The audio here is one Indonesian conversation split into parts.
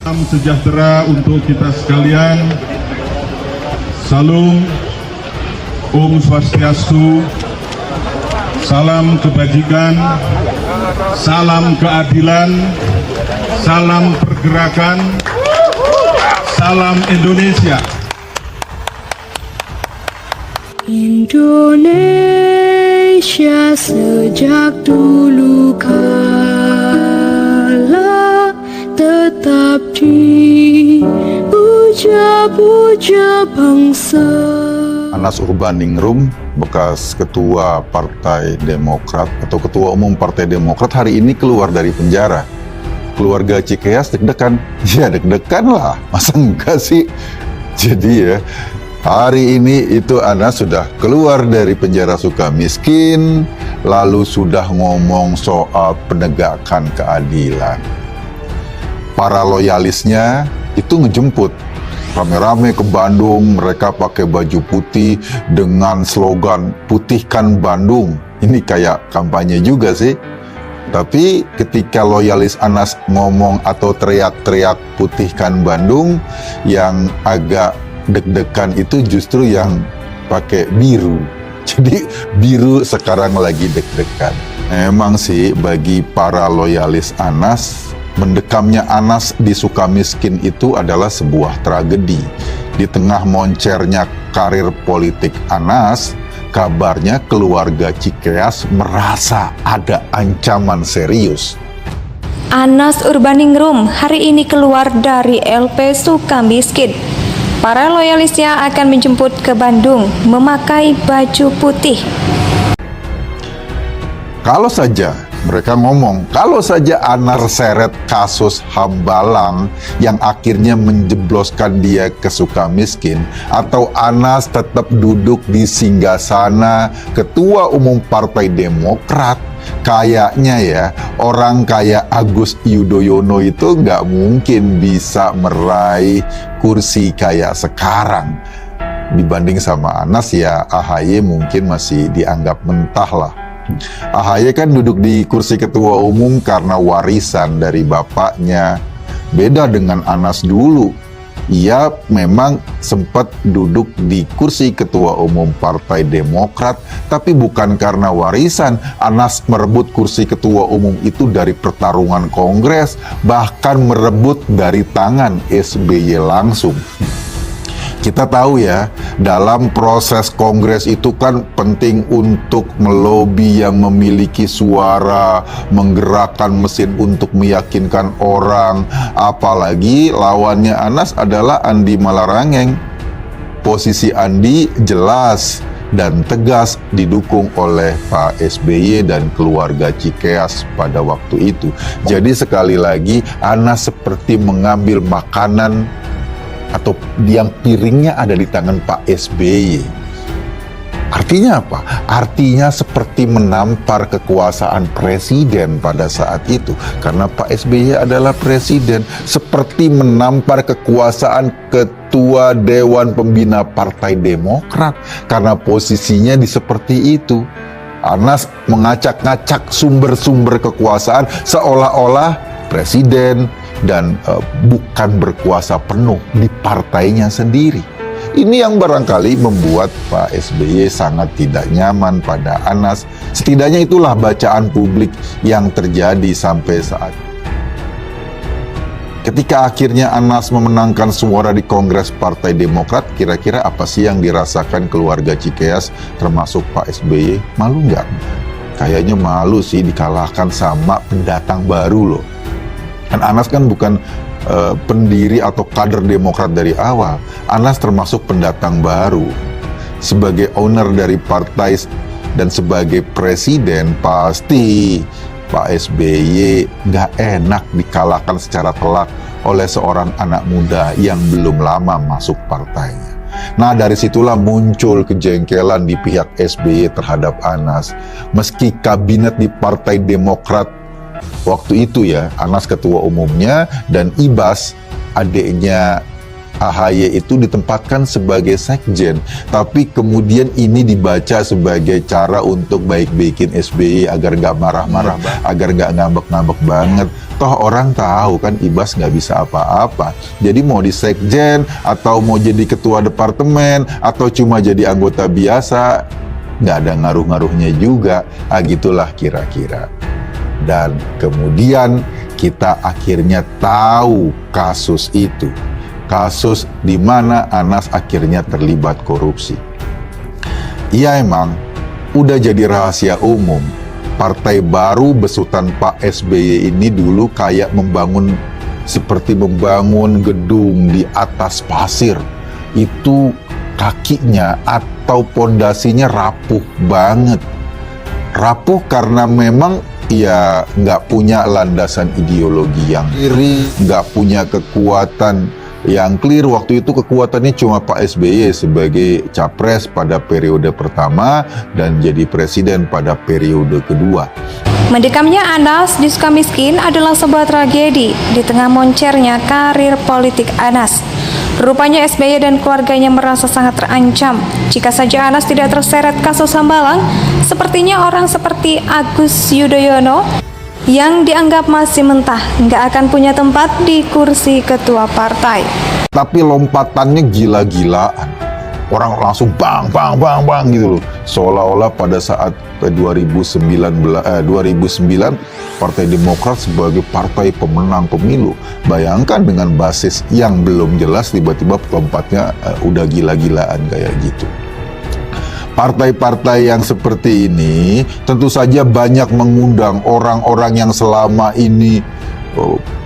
Salam sejahtera untuk kita sekalian. Salam, Om Swastiastu, salam kebajikan, salam keadilan, salam pergerakan, salam Indonesia. Indonesia sejak dulu kala tetap dipuja-puja bangsa. Anas Urbaningrum, bekas Ketua Partai Demokrat atau Ketua Umum Partai Demokrat, hari ini keluar dari penjara. Keluarga Cikeas deg-degan, ya deg-degan lah, masa enggak sih? Jadi ya, hari ini itu Anas sudah keluar dari penjara Sukamiskin, lalu sudah ngomong soal penegakan keadilan. Para loyalisnya itu ngejemput rame-rame ke Bandung, mereka pakai baju putih dengan slogan "Putihkan Bandung". Ini kayak kampanye juga sih. Tapi ketika loyalis Anas ngomong atau teriak-teriak "Putihkan Bandung", yang agak deg-degan itu justru yang pakai biru. Jadi biru sekarang lagi deg-degan. Emang sih bagi para loyalis Anas, mendekamnya Anas di Sukamiskin itu adalah sebuah tragedi. Di tengah moncernya karir politik Anas, kabarnya keluarga Cikeas merasa ada ancaman serius. Anas Urbaningrum hari ini keluar dari LP Sukamiskin. Para loyalisnya akan menjemput ke Bandung memakai baju putih. Kalau saja mereka ngomong, kalau saja Anas seret kasus Hambalang yang akhirnya menjebloskan dia ke Sukamiskin, atau Anas tetap duduk di singgasana Ketua Umum Partai Demokrat, kayaknya ya orang kayak Agus Yudhoyono itu nggak mungkin bisa meraih kursi kayak sekarang. Dibanding sama Anas ya AHY mungkin masih dianggap mentah lah. AHY kan duduk di kursi ketua umum karena warisan dari bapaknya. Beda dengan Anas dulu. Ia memang sempat duduk di kursi ketua umum Partai Demokrat, tapi bukan karena warisan. Anas merebut kursi ketua umum itu dari pertarungan Kongres, bahkan merebut dari tangan SBY langsung. Kita tahu ya, dalam proses Kongres itu kan penting untuk melobi yang memiliki suara, menggerakkan mesin untuk meyakinkan orang. Apalagi lawannya Anas adalah Andi Malarangeng. Posisi Andi jelas dan tegas didukung oleh Pak SBY dan keluarga Cikeas pada waktu itu. Jadi sekali lagi, Anas seperti mengambil makanan atau yang piringnya ada di tangan Pak SBY. Artinya apa? Artinya seperti menampar kekuasaan presiden pada saat itu. Karena Pak SBY adalah presiden, seperti menampar kekuasaan Ketua Dewan Pembina Partai Demokrat. Karena posisinya di seperti itu. Anas mengacak-ngacak sumber-sumber kekuasaan seolah-olah presiden dan bukan berkuasa penuh di partainya sendiri. Ini yang barangkali membuat Pak SBY sangat tidak nyaman pada Anas. Setidaknya itulah bacaan publik yang terjadi sampai saat. Ketika akhirnya Anas memenangkan suara di Kongres Partai Demokrat, kira-kira apa sih yang dirasakan keluarga Cikeas termasuk Pak SBY? Malu nggak? Kayaknya malu sih dikalahkan sama pendatang baru loh. Dan Anas kan bukan pendiri atau kader Demokrat dari awal. Anas termasuk pendatang baru. Sebagai owner dari partai dan sebagai presiden, pasti Pak SBY nggak enak dikalahkan secara telak oleh seorang anak muda yang belum lama masuk partainya. Nah, dari situlah muncul kejengkelan di pihak SBY terhadap Anas. Meski kabinet di Partai Demokrat waktu itu ya, Anas ketua umumnya dan Ibas, adiknya AHY itu ditempatkan sebagai sekjen, tapi kemudian ini dibaca sebagai cara untuk baik-baikin SBY agar nggak marah-marah, agar nggak ngambek-ngambek banget. Toh orang tahu kan Ibas nggak bisa apa-apa. Jadi mau di sekjen, atau mau jadi ketua departemen, atau cuma jadi anggota biasa, nggak ada ngaruh-ngaruhnya juga. Gitulah kira-kira. Dan kemudian kita akhirnya tahu kasus itu. Kasus di mana Anas akhirnya terlibat korupsi. Iya, emang udah jadi rahasia umum. Partai baru besutan Pak SBY ini dulu kayak seperti membangun gedung di atas pasir. Itu kakinya atau pondasinya rapuh banget. Rapuh karena memang ya nggak punya landasan ideologi yang kiri, nggak punya kekuatan yang clear. Waktu itu kekuatannya cuma Pak SBY sebagai capres pada periode pertama dan jadi presiden pada periode kedua. Mendekamnya Anas di Sukamiskin adalah sebuah tragedi di tengah moncernya karir politik Anas. Rupanya SBY dan keluarganya merasa sangat terancam. Jika saja Anas tidak terseret kasus Hambalang, sepertinya orang seperti Agus Yudhoyono yang dianggap masih mentah nggak akan punya tempat di kursi ketua partai. Tapi lompatannya gila-gilaan. Orang langsung bang gitu loh. Seolah-olah pada saat 2009 Partai Demokrat sebagai partai pemenang pemilu. Bayangkan dengan basis yang belum jelas tiba-tiba lompatnya udah gila-gilaan kayak gitu. Partai-partai yang seperti ini tentu saja banyak mengundang orang-orang yang selama ini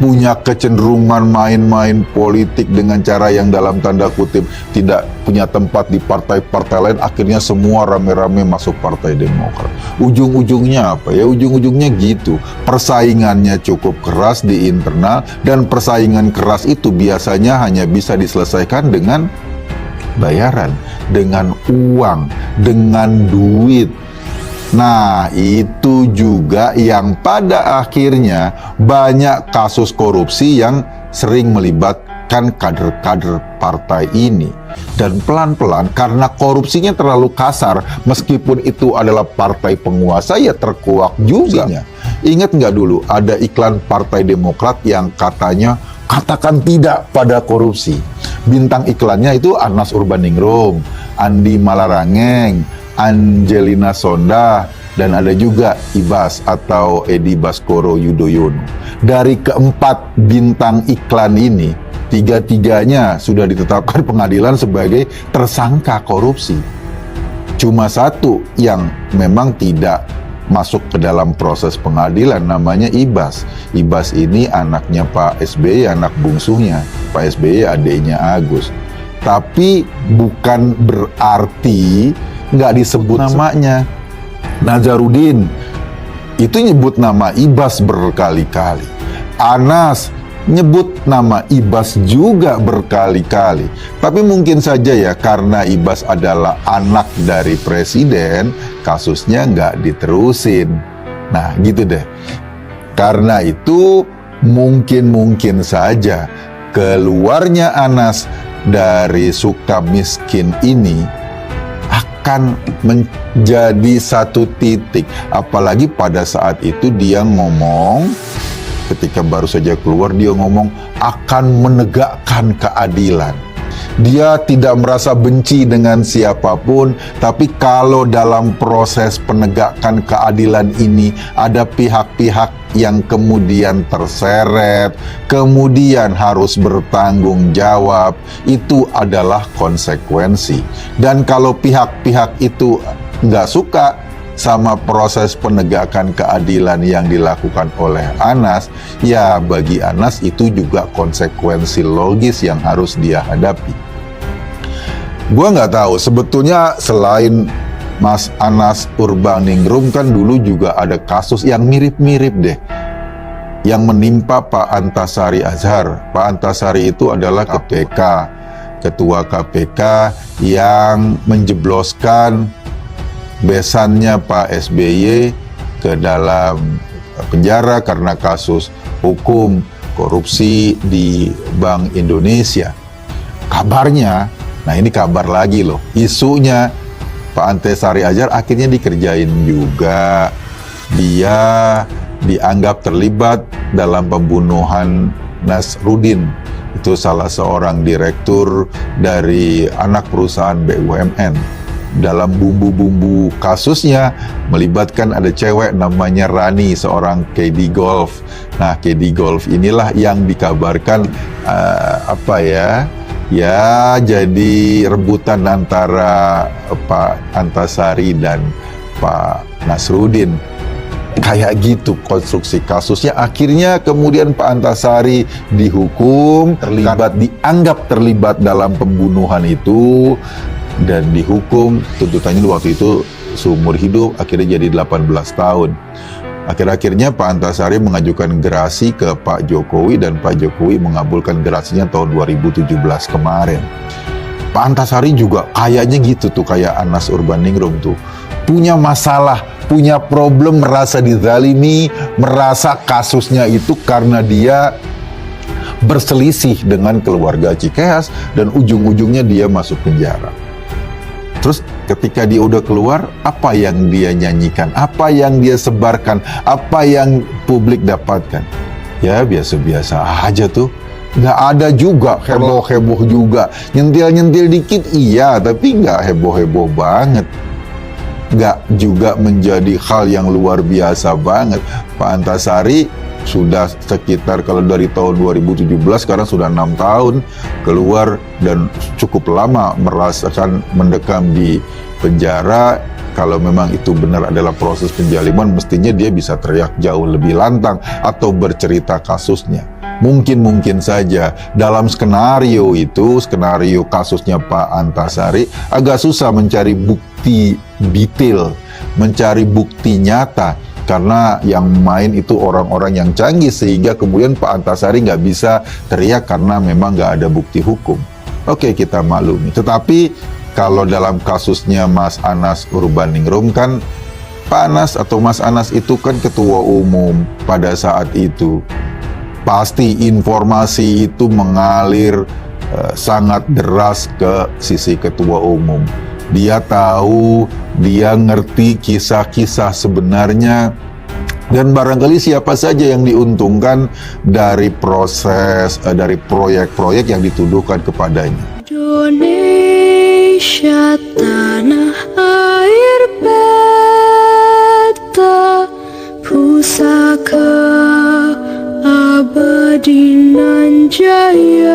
punya kecenderungan main-main politik dengan cara yang dalam tanda kutip tidak punya tempat di partai-partai lain. Akhirnya semua rame-rame masuk Partai Demokrat. Ujung-ujungnya apa ya? Ujung-ujungnya gitu. Persaingannya cukup keras di internal, dan persaingan keras itu biasanya hanya bisa diselesaikan dengan bayaran, dengan uang, dengan duit. Nah, itu juga yang pada akhirnya banyak kasus korupsi yang sering melibatkan kader-kader partai ini. Dan pelan-pelan karena korupsinya terlalu kasar, meskipun itu adalah partai penguasa, ya terkuak juga. Ingat nggak dulu ada iklan Partai Demokrat yang katanya katakan tidak pada korupsi. Bintang iklannya itu Anas Urbaningrum, Andi Malarangeng, Angelina Sondah, dan ada juga Ibas atau Edi Baskoro Yudhoyono. Dari keempat bintang iklan ini, tiga-tiganya sudah ditetapkan pengadilan sebagai tersangka korupsi. Cuma satu yang memang tidak masuk ke dalam proses pengadilan, namanya Ibas. Ibas ini anaknya Pak SBY, anak bungsunya. Pak SBY adiknya Agus. Tapi bukan berarti nggak disebut namanya. Nazarudin itu nyebut nama Ibas berkali-kali. Anas nyebut nama Ibas juga berkali-kali. Tapi mungkin saja ya karena Ibas adalah anak dari presiden, kasusnya nggak diterusin. Nah gitu deh. Karena itu mungkin saja keluarnya Anas dari Sukamiskin ini akan menjadi satu titik. Apalagi pada saat itu dia ngomong, ketika baru saja keluar dia ngomong akan menegakkan keadilan. Dia tidak merasa benci dengan siapapun, tapi kalau dalam proses penegakan keadilan ini ada pihak-pihak yang kemudian terseret, kemudian harus bertanggung jawab, itu adalah konsekuensi. Dan kalau pihak-pihak itu nggak suka sama proses penegakan keadilan yang dilakukan oleh Anas, ya bagi Anas itu juga konsekuensi logis yang harus dia hadapi. Gua nggak tahu, sebetulnya selain Mas Anas Urbaningrum kan dulu juga ada kasus yang mirip-mirip deh yang menimpa Pak Antasari Azhar. Pak Antasari itu adalah ketua KPK yang menjebloskan besannya Pak SBY ke dalam penjara karena kasus hukum korupsi di Bank Indonesia. kabarnya, nah ini kabar lagi loh, isunya Pak Antasari Azhar akhirnya dikerjain juga. Dia dianggap terlibat dalam pembunuhan Nasruddin. Itu salah seorang direktur dari anak perusahaan BUMN. Dalam bumbu-bumbu kasusnya melibatkan ada cewek namanya Rani, seorang KD Golf. Nah, KD Golf inilah yang dikabarkan ya jadi rebutan antara Pak Antasari dan Pak Nasruddin. Kayak gitu konstruksi kasusnya. Akhirnya kemudian Pak Antasari dihukum, dianggap terlibat dalam pembunuhan itu, dan dihukum tuntutannya waktu itu seumur hidup, akhirnya jadi 18 tahun. Akhir-akhirnya Pak Antasari mengajukan gerasi ke Pak Jokowi dan Pak Jokowi mengabulkan gerasinya tahun 2017 kemarin. Pak Antasari juga kayaknya gitu tuh, kayak Anas Urbaningrum tuh. Punya masalah, punya problem, merasa dizalimi, merasa kasusnya itu karena dia berselisih dengan keluarga Cikeas dan ujung-ujungnya dia masuk penjara. Terus ketika dia udah keluar, apa yang dia nyanyikan, apa yang dia sebarkan, apa yang publik dapatkan? Ya biasa-biasa aja tuh. Nggak ada juga, heboh-heboh juga. Nyentil-nyentil dikit iya, tapi nggak heboh-heboh banget. Nggak juga menjadi hal yang luar biasa banget. Pak Antasari sudah sekitar, kalau dari tahun 2017 sekarang sudah 6 tahun keluar dan cukup lama merasakan mendekam di penjara. Kalau memang itu benar adalah proses penjaliman, mestinya dia bisa teriak jauh lebih lantang atau bercerita kasusnya. Mungkin saja dalam skenario itu, skenario kasusnya Pak Antasari, agak susah mencari bukti detail, mencari bukti nyata, karena yang main itu orang-orang yang canggih, sehingga kemudian Pak Antasari nggak bisa teriak karena memang nggak ada bukti hukum. Oke, kita maklumi. Tetapi kalau dalam kasusnya Mas Anas Urbaningrum kan, Pak Anas atau Mas Anas itu kan ketua umum pada saat itu. Pasti informasi itu mengalir sangat deras ke sisi ketua umum. Dia tahu, dia ngerti kisah-kisah sebenarnya, dan barangkali siapa saja yang diuntungkan dari proses, dari proyek-proyek yang dituduhkan kepadanya. Indonesia tanah air beta, pusaka abadi nan jaya.